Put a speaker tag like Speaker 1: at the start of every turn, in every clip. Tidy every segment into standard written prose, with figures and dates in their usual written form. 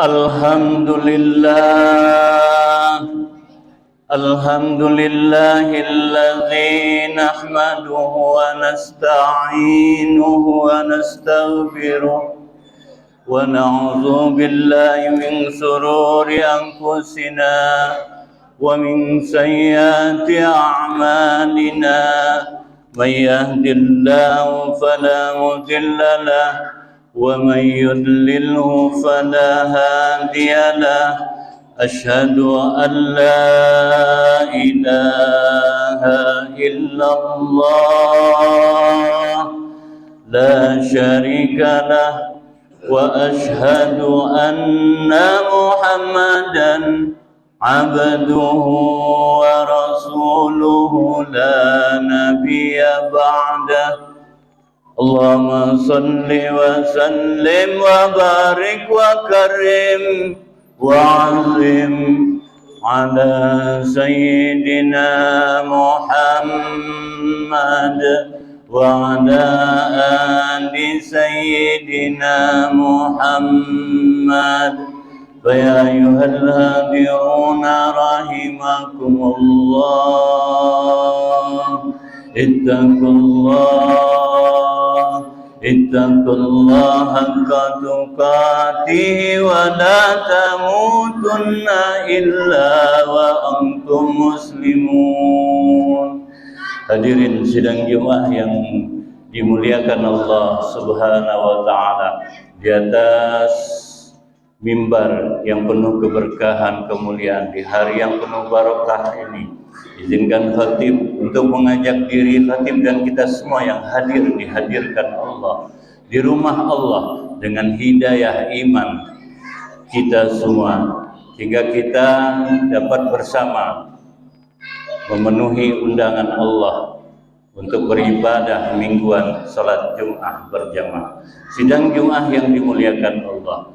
Speaker 1: Alhamdulillah, alhamdulillahilladzi nahmaduhu wa nasta'inuhu wa nastaghfiruh wa na'udzu billahi min shururi anfusina wa min sayyiati a'malina. May yahdihillahu fala mudilla lahu ومن يضلله فلا هادي له. أشهد أن لا إله إلا الله لا شريك له وأشهد أن محمدا عبده ورسوله لا نبي بعده. Allahumma salli wa sallim wa barik wa karim wa azim ala sayyidina Muhammad wa ala ali sayyidina Muhammad. Ya ayyuhal hadiruna rahimakumullah, ittaqullah haqqa tuqatih wa la tamutunna illa wa antum muslimun. Hadirin sidang Jumat yang dimuliakan Allah Subhanahu wa taala, di atas mimbar yang penuh keberkahan kemuliaan di hari yang penuh barokah ini, izinkan khatib untuk mengajak diri khatib dan kita semua yang hadir dihadirkan Allah di rumah Allah dengan hidayah iman kita semua, sehingga kita dapat bersama memenuhi undangan Allah untuk beribadah mingguan salat Jumat berjamaah. Sidang Jumat yang dimuliakan Allah,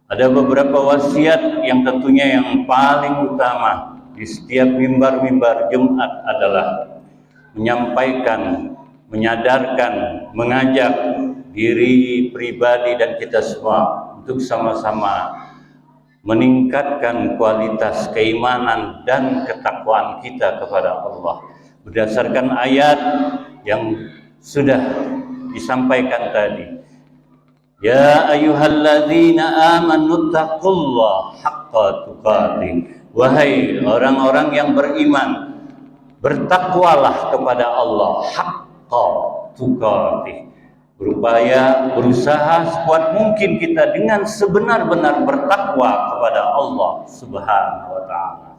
Speaker 1: ada beberapa wasiat yang tentunya yang paling utama di setiap mimbar-mimbar Jumat adalah menyampaikan, menyadarkan, mengajak diri pribadi dan kita semua untuk sama-sama meningkatkan kualitas keimanan dan ketakwaan kita kepada Allah berdasarkan ayat yang sudah disampaikan tadi. Ya ayyuhalladzina amanu taqullaha haqqa tuqatih. Wahai orang-orang yang beriman, bertakwalah kepada Allah haqqa tuqatih. Berupaya, berusaha sekuat mungkin kita dengan sebenar-benar bertakwa kepada Allah Subhanahu wa taala.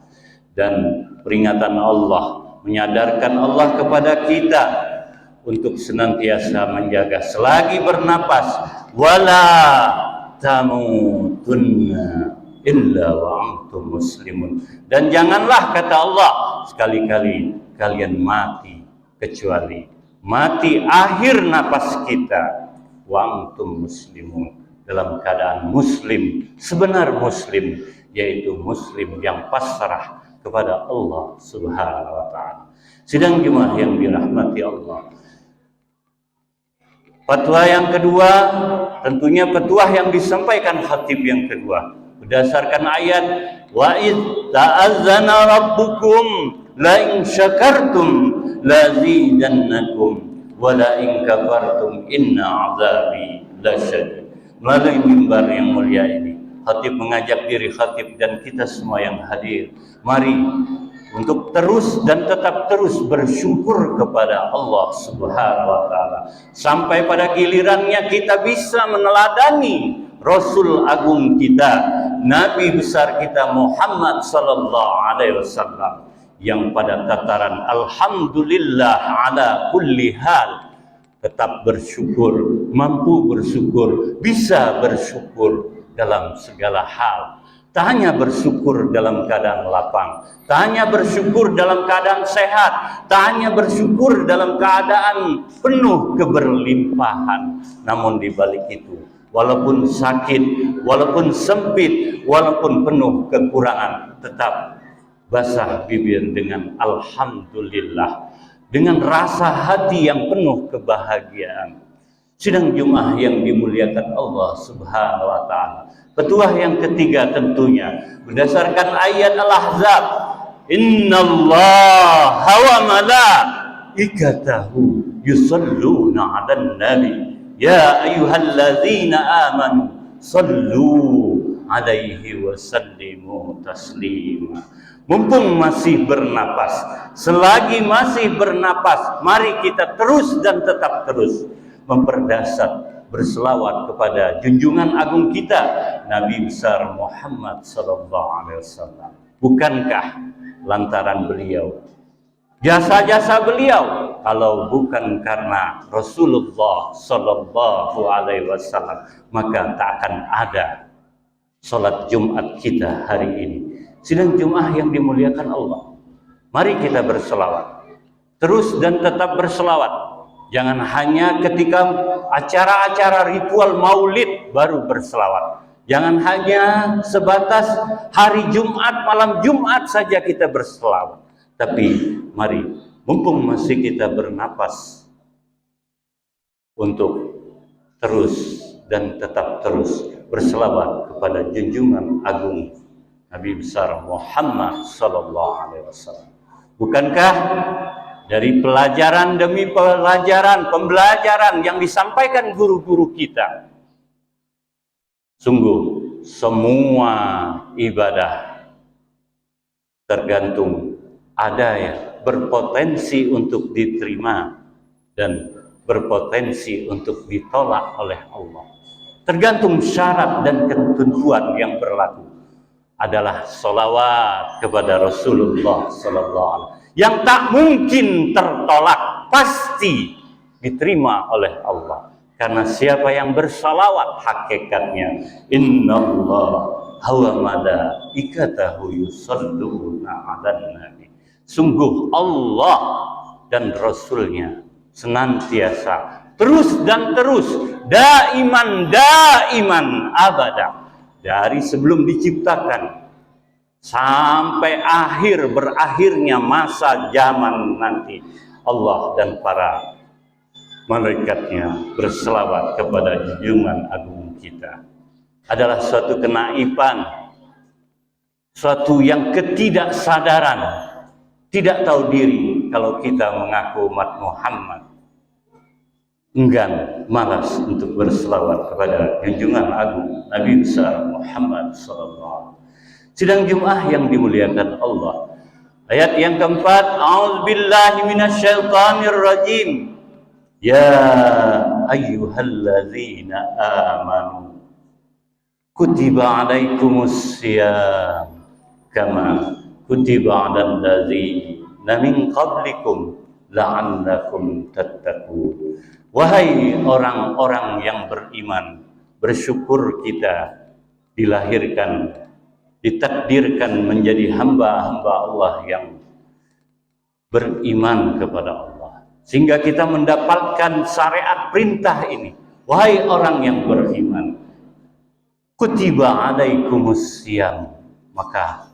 Speaker 1: Dan peringatan Allah, menyadarkan Allah kepada kita untuk senantiasa menjaga selagi bernapas, wala tamutunna illa wa antum muslimun. Dan janganlah, kata Allah, sekali-kali kalian mati kecuali mati akhir napas kita wa antum muslimun, dalam keadaan muslim, sebenar muslim, yaitu muslim yang pasrah kepada Allah Subhanahu wa taala. Sidang Jumat yang dirahmati Allah, fatwa yang kedua, tentunya petuah yang disampaikan khatib yang kedua berdasarkan ayat wa id ta'azzana rabbukum la in syakartum lazidannakum wa la in kafartum inna azabi lasyadid. Melalui mimbar yang mulia ini, khatib mengajak diri khatib dan kita semua yang hadir, mari untuk terus dan tetap terus bersyukur kepada Allah Subhanahu wa taala sampai pada gilirannya kita bisa meneladani Rasul agung kita, Nabi besar kita Muhammad sallallahu alaihi wasallam, yang pada tataran alhamdulillah ala kulli hal tetap bersyukur, mampu bersyukur, bisa bersyukur dalam segala hal. Tak hanya bersyukur dalam keadaan lapang, tak hanya bersyukur dalam keadaan sehat, tak hanya bersyukur dalam keadaan penuh keberlimpahan, namun di balik itu, walaupun sakit, walaupun sempit, walaupun penuh kekurangan, tetap basah bibir dengan alhamdulillah, dengan rasa hati yang penuh kebahagiaan. Sidang Jumat yang dimuliakan Allah Subhanahu wa taala. Petuah yang ketiga tentunya berdasarkan ayat Al-Ahzab, innallaha wa malaikatahu yusalluna 'alan nabi ya ayyuhalladzina amanu sallu 'alaihi wa sallimu taslima. Mumpung masih bernapas, selagi masih bernapas, mari kita terus dan tetap terus memperdasar berselawat kepada junjungan agung kita Nabi besar Muhammad sallallahu alaihi wasallam. Bukankah lantaran beliau, jasa-jasa beliau, kalau bukan karena Rasulullah sallallahu alaihi wasallam, maka tak akan ada salat Jumat kita hari ini. Sidang Jumat yang dimuliakan Allah, mari kita berselawat terus dan tetap berselawat. Jangan hanya ketika acara-acara ritual maulid baru berselawat. Jangan hanya sebatas hari Jumat, malam Jumat saja kita berselawat. Tapi mari, mumpung masih kita bernapas, untuk terus dan tetap terus berselawat kepada junjungan agung Nabi besar Muhammad sallallahu alaihi wasallam. Bukankah dari pelajaran demi pelajaran, pembelajaran yang disampaikan guru-guru kita, sungguh semua ibadah tergantung ada yang berpotensi untuk diterima dan berpotensi untuk ditolak oleh Allah. Tergantung syarat dan ketentuan yang berlaku adalah sholawat kepada Rasulullah sallallahu alaihi wasallam yang tak mungkin tertolak, pasti diterima oleh Allah. Karena siapa yang bersalawat hakikatnya innallaha wa malaikatahu yusalluna 'alan nabi. Sungguh Allah dan Rasulnya senantiasa terus dan terus, daiman abada, dari sebelum diciptakan sampai berakhirnya masa zaman nanti, Allah dan para malaikatnya berselawat kepada junjungan agung kita. Adalah suatu kenaifan, suatu yang ketidaksadaran, tidak tahu diri kalau kita mengaku umat Muhammad, enggan, malas untuk berselawat kepada junjungan agung Nabi besar Muhammad sallallahu alaihi wasallam. Sidang Jumat yang dimuliakan Allah, ayat yang keempat, a'udzubillahi minasyaitonir rajim. Ya ayyuhalladzina amanu kutiba alaikumus syiyam kama kutiba 'alal ladzina min qablikum la'allakum tattaqun. Wahai orang-orang yang beriman, bersyukur kita dilahirkan, ditakdirkan menjadi hamba-hamba Allah yang beriman kepada Allah, sehingga kita mendapatkan syariat perintah ini. Wahai orang yang beriman, kutiba alaikumus syiyam, maka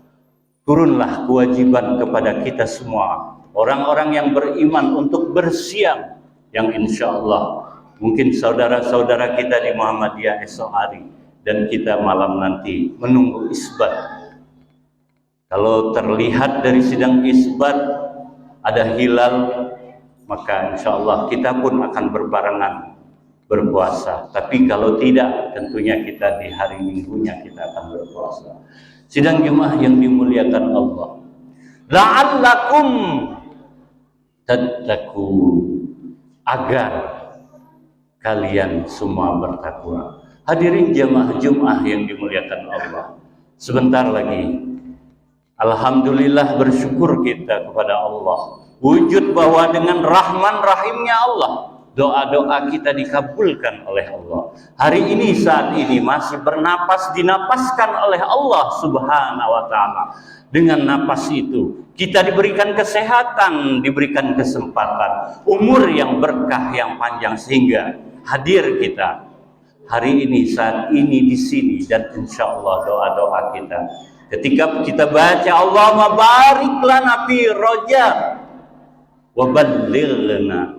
Speaker 1: turunlah kewajiban kepada kita semua orang-orang yang beriman untuk bersiam, yang insya Allah mungkin saudara-saudara kita di Muhammadiyah esok hari dan kita malam nanti menunggu isbat. Kalau terlihat dari sidang isbat ada hilal, maka insya Allah kita pun akan berbarengan berpuasa. Tapi kalau tidak, tentunya kita di hari Minggunya kita akan berpuasa. Sidang Jumat yang dimuliakan Allah, la'allakum tattaqun, agar kalian semua bertakwa. Hadirin jamaah Jumat yang dimuliakan Allah, sebentar lagi alhamdulillah bersyukur kita kepada Allah, wujud bahwa dengan rahman rahimnya Allah doa-doa kita dikabulkan oleh Allah. Hari ini, saat ini masih bernapas, dinapaskan oleh Allah subhanahu wa ta'ala. Dengan napas itu kita diberikan kesehatan, diberikan kesempatan, umur yang berkah, yang panjang, sehingga hadir kita hari ini, saat ini di sini. Dan insya Allah doa-doa kita ketika kita baca Allahumma barik lana fi rajab wa ballighna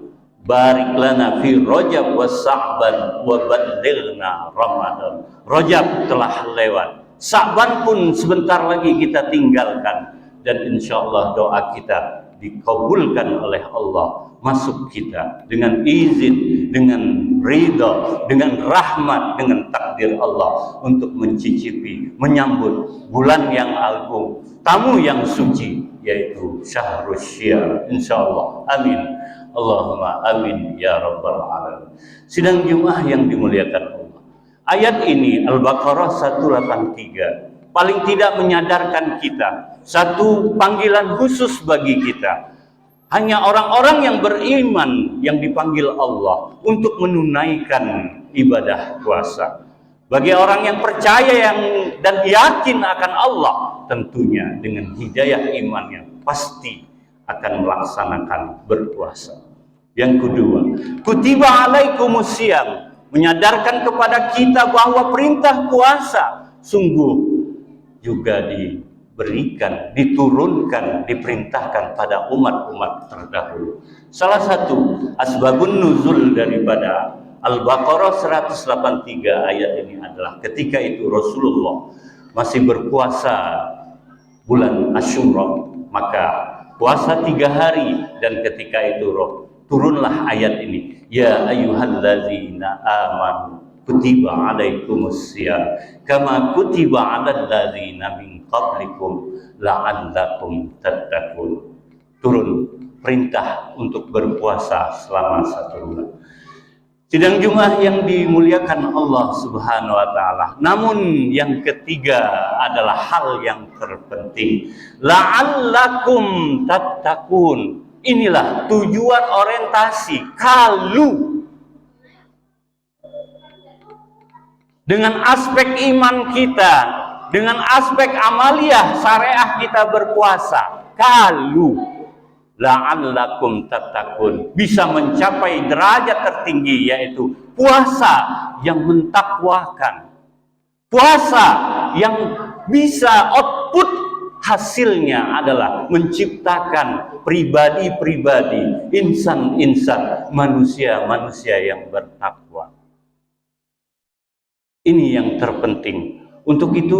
Speaker 1: barik lana fi Rajab wa Sa'ban wa ballighna Ramadan. Rajab telah lewat, Sa'ban pun sebentar lagi kita tinggalkan, dan insyaallah doa kita dikabulkan oleh Allah, masuk kita dengan izin, dengan ridha, dengan rahmat, dengan takdir Allah untuk mencicipi, menyambut bulan yang agung, tamu yang suci, yaitu Syahrul Syiar, insyaallah. Amin. Allahumma amin ya rabbal alamin. Sidang Jumat yang dimuliakan Allah. Ayat ini Al-Baqarah 183 paling tidak menyadarkan kita satu panggilan khusus bagi kita. Hanya orang-orang yang beriman yang dipanggil Allah untuk menunaikan ibadah puasa. Bagi orang yang percaya dan yakin akan Allah, tentunya dengan hidayah imannya pasti akan melaksanakan berpuasa. Yang kedua, kutiba alaikumusiyam, menyadarkan kepada kita bahwa perintah puasa sungguh juga diberikan, diturunkan, diperintahkan pada umat-umat terdahulu. Salah satu asbabun nuzul daripada Al-Baqarah 183 ayat ini adalah ketika itu Rasulullah masih berpuasa bulan Asyura, maka puasa 3 hari, dan ketika itu turunlah ayat ini, ya ayyuhallazina amanu kutiba alaikumusiyam kama kutiba alal ladzina min qablikum la'allakum tattaqun. Turun perintah untuk berpuasa selama 1 bulan. Sidang Jumat yang dimuliakan Allah Subhanahu wa taala. Namun yang ketiga adalah hal yang terpenting. La'allakum tattaqun. Inilah tujuan orientasi. Kalau dengan aspek iman kita, dengan aspek amaliyah syariah kita berpuasa, kalau la'allakum tattaqun, bisa mencapai derajat tertinggi, yaitu puasa yang mentakwakan, puasa yang bisa output hasilnya adalah menciptakan pribadi-pribadi, insan-insan, manusia-manusia yang bertakwa. Ini yang terpenting. Untuk itu,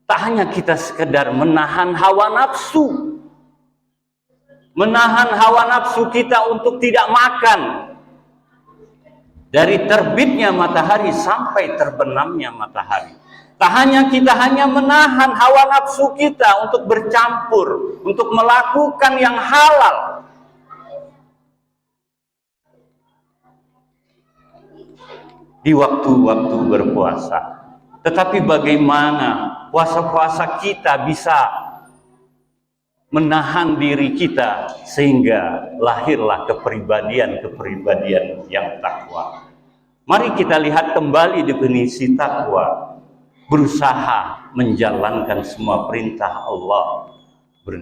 Speaker 1: tak hanya kita sekedar menahan hawa nafsu, menahan hawa nafsu kita untuk tidak makan dari terbitnya matahari sampai terbenamnya matahari. Tak hanya kita menahan hawa nafsu kita untuk bercampur, untuk melakukan yang halal. Di waktu-waktu berpuasa. Tetapi bagaimana puasa-puasa kita bisa menahan diri kita sehingga lahirlah kepribadian-kepribadian yang takwa. Mari kita lihat kembali definisi takwa. Berusaha menjalankan semua perintah Allah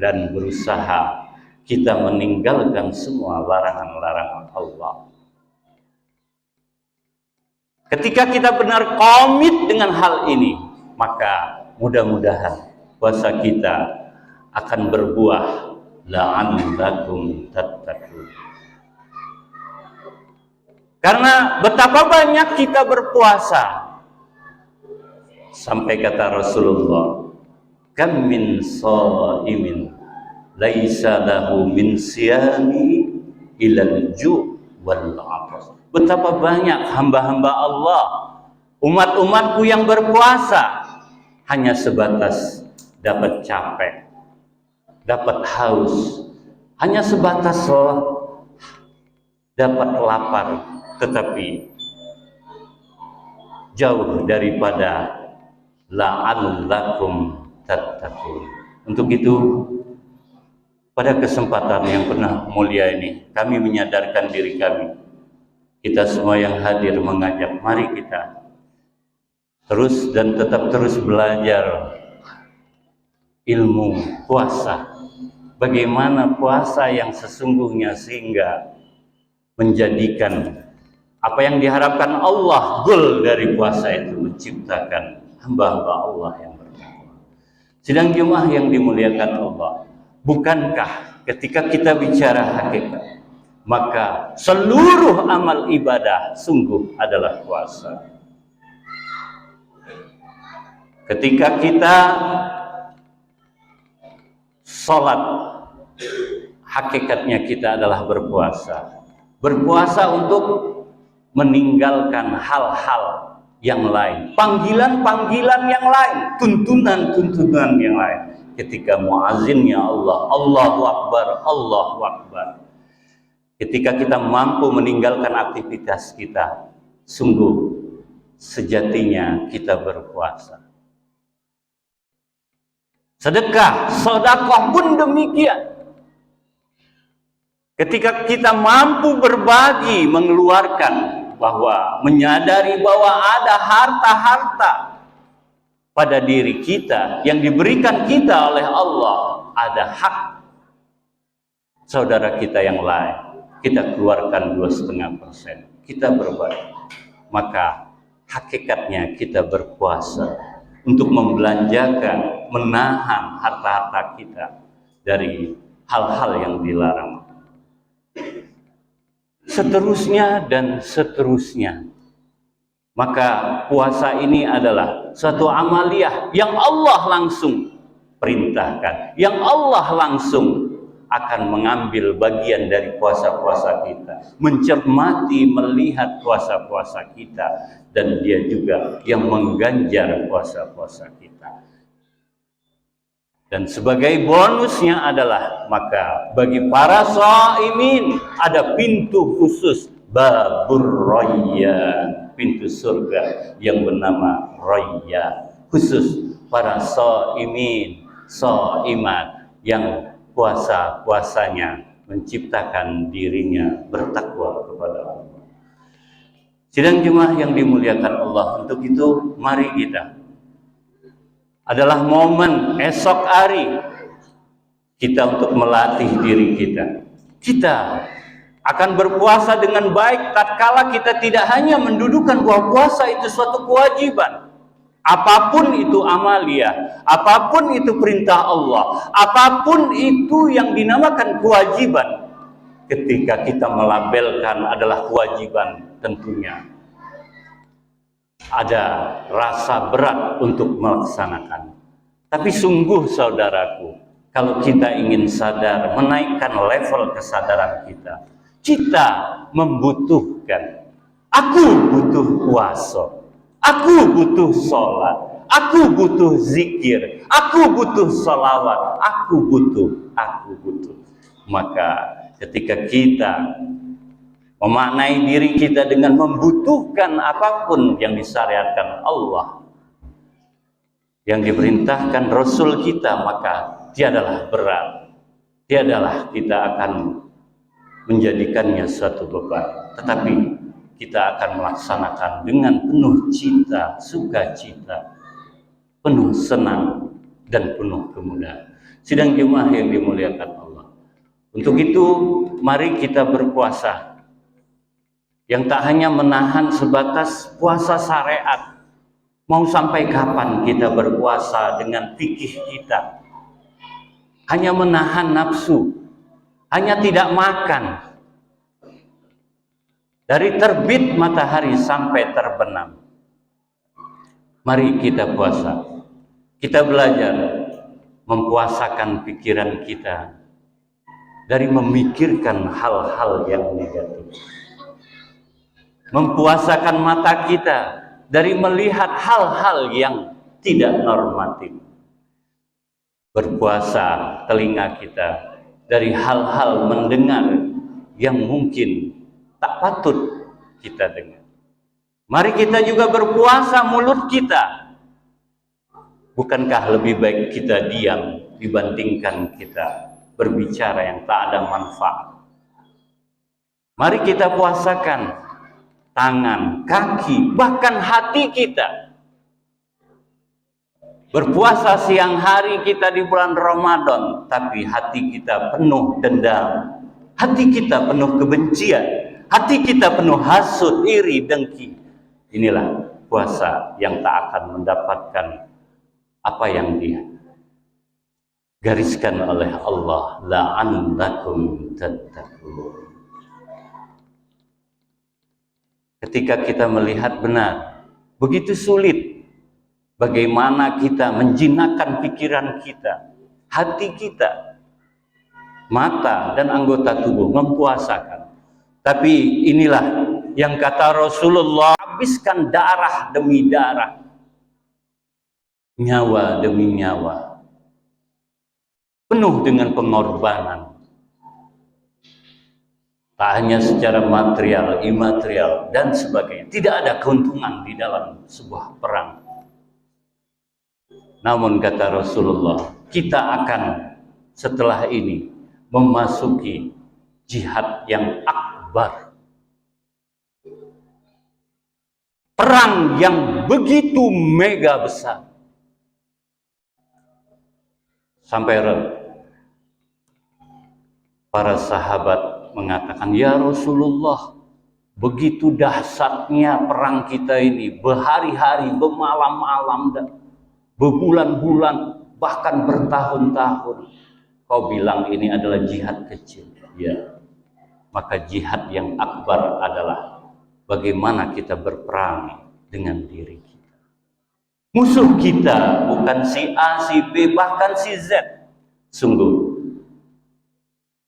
Speaker 1: dan berusaha kita meninggalkan semua larangan-larangan Allah. Ketika kita benar komit dengan hal ini, maka mudah-mudahan puasa kita akan berbuah la'allakum tattaqun. Karena betapa banyak kita berpuasa, sampai kata Rasulullah, kam min shaimin laisa lahu min siyami ilal ju' wal 'atas. Betapa banyak hamba-hamba Allah, umat-umatku yang berpuasa hanya sebatas dapat capek, dapat haus, hanya sebatas dapat lapar, tetapi jauh daripada la'allakum tattaqun. Untuk itu, pada kesempatan yang penuh mulia ini, kami menyadarkan diri kami, kita semua yang hadir mengajak, mari kita terus dan tetap terus belajar ilmu puasa. Bagaimana puasa yang sesungguhnya sehingga menjadikan apa yang diharapkan Allah, goal dari puasa itu menciptakan hamba-hamba Allah yang bertakwa. Sidang Jumat yang dimuliakan Allah, bukankah ketika kita bicara hakikat, maka seluruh amal ibadah sungguh adalah puasa. Ketika kita sholat, hakikatnya kita adalah berpuasa. Berpuasa untuk meninggalkan hal-hal yang lain, panggilan-panggilan yang lain, tuntunan-tuntunan yang lain. Ketika muazzinnya Allah, Allahu Akbar, Allahu Akbar. Ketika kita mampu meninggalkan aktivitas kita, sungguh sejatinya kita berpuasa. Sedekah, sedekah pun demikian. Ketika kita mampu berbagi, mengeluarkan, bahwa menyadari bahwa ada harta-harta pada diri kita yang diberikan kita oleh Allah, ada hak saudara kita yang lain, kita keluarkan 2,5%, kita berbagi, maka hakikatnya kita berpuasa untuk membelanjakan, menahan harta-harta kita dari hal-hal yang dilarang. Seterusnya dan seterusnya. Maka puasa ini adalah suatu amaliyah yang Allah langsung perintahkan, yang Allah langsung akan mengambil bagian dari puasa-puasa kita, mencermati, melihat puasa-puasa kita, dan dia juga yang mengganjar puasa-puasa kita. Dan sebagai bonusnya adalah, maka bagi para shaimin ada pintu khusus, babur rayyan, pintu surga yang bernama Rayyan, khusus para shaimin, shaimat yang puasa-puasanya menciptakan dirinya bertakwa kepada Allah. Sidang jemaah yang dimuliakan Allah, untuk itu mari kita, adalah momen esok hari kita untuk melatih diri kita. Kita akan berpuasa dengan baik tatkala kita tidak hanya mendudukan bahwa puasa itu suatu kewajiban. Apapun itu amalia, apapun itu perintah Allah, apapun itu yang dinamakan kewajiban, ketika kita melabelkan adalah kewajiban, tentunya ada rasa berat untuk melaksanakan. Tapi sungguh saudaraku, kalau kita ingin sadar, menaikkan level kesadaran kita, kita membutuhkan, aku butuh puasa, aku butuh sholat, aku butuh zikir, aku butuh sholawat, aku butuh. Maka ketika kita memaknai diri kita dengan membutuhkan apapun yang disyariatkan Allah, yang diperintahkan Rasul kita, maka tiadalah berat, tiadalah kita akan menjadikannya suatu beban, tetapi kita akan melaksanakan dengan penuh cinta, sukacita, penuh senang, dan penuh kemudahan. Sidang jemaah yang dimuliakan Allah, untuk itu mari kita berpuasa, yang tak hanya menahan sebatas puasa syariat. Mau sampai kapan kita berpuasa dengan fikih kita? Hanya menahan nafsu, hanya tidak makan. Dari terbit matahari sampai terbenam. Mari kita puasa. Kita belajar mempuasakan pikiran kita dari memikirkan hal-hal yang negatif. Mempuasakan mata kita dari melihat hal-hal yang tidak normatif. Berpuasa telinga kita dari hal-hal mendengar yang mungkin tak patut kita dengar. Mari kita juga berpuasa mulut kita. Bukankah lebih baik kita diam dibandingkan kita berbicara yang tak ada manfaat? Mari kita puasakan tangan, kaki, bahkan hati kita. Berpuasa siang hari kita di bulan Ramadan, tapi hati kita penuh dendam, hati kita penuh kebencian, hati kita penuh hasut, iri, dengki. Inilah puasa yang tak akan mendapatkan apa yang dia gariskan oleh Allah, la'allakum tattaqun. ketika kita melihat benar, begitu sulit bagaimana kita menjinakkan pikiran kita, hati kita, mata dan anggota tubuh, mempuasakan. Tapi inilah yang kata Rasulullah, habiskan darah demi darah, nyawa demi nyawa, penuh dengan pengorbanan. Tak hanya secara material, imaterial, dan sebagainya. Tidak ada keuntungan di dalam sebuah perang. Namun kata Rasulullah, kita akan setelah ini memasuki jihad yang akbar. Perang yang begitu mega besar. Sampai para sahabat mengatakan, ya Rasulullah, begitu dahsyatnya perang kita ini, berhari-hari, bermalam-malam, dan berbulan-bulan, bahkan bertahun-tahun. Kau bilang ini adalah jihad kecil. Ya, maka jihad yang akbar adalah bagaimana kita berperang dengan diri kita. Musuh kita bukan si A, si B, bahkan si Z. Sungguh,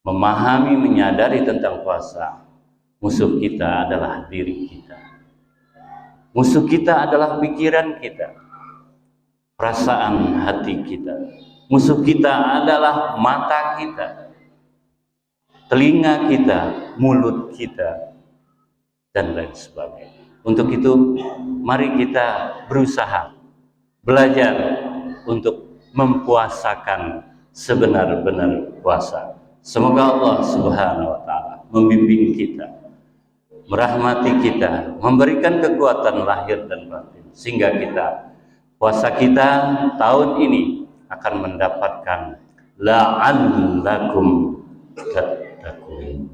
Speaker 1: memahami, menyadari tentang puasa, musuh kita adalah diri kita. Musuh kita adalah pikiran kita, perasaan hati kita. Musuh kita adalah mata kita, telinga kita, mulut kita, dan lain sebagainya. Untuk itu, mari kita berusaha, belajar untuk mempuasakan sebenar-benar puasa. Semoga Allah Subhanahu wa Ta'ala membimbing kita, merahmati kita, memberikan kekuatan lahir dan batin, sehingga kita, puasa kita tahun ini akan mendapatkan la'allakum tattaqun.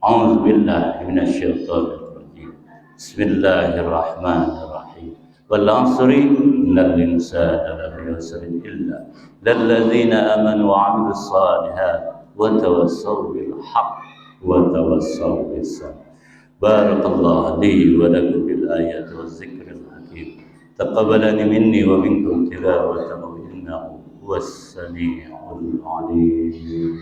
Speaker 1: A'udzubillahi minasyaitonir rajim. Bismillahirrahmanirrahim. Wal 'asri innal insana lafi khusrin illa lalladzina amanu wa 'amilus shalihat wa tawassaw bil haqq wa tawassaw bis sabr. Barakallahu li wa lakum bil ayati waz zikril hakim. Taqabbalani minni wa minkum tilawatahu innahu huwas samiul alim.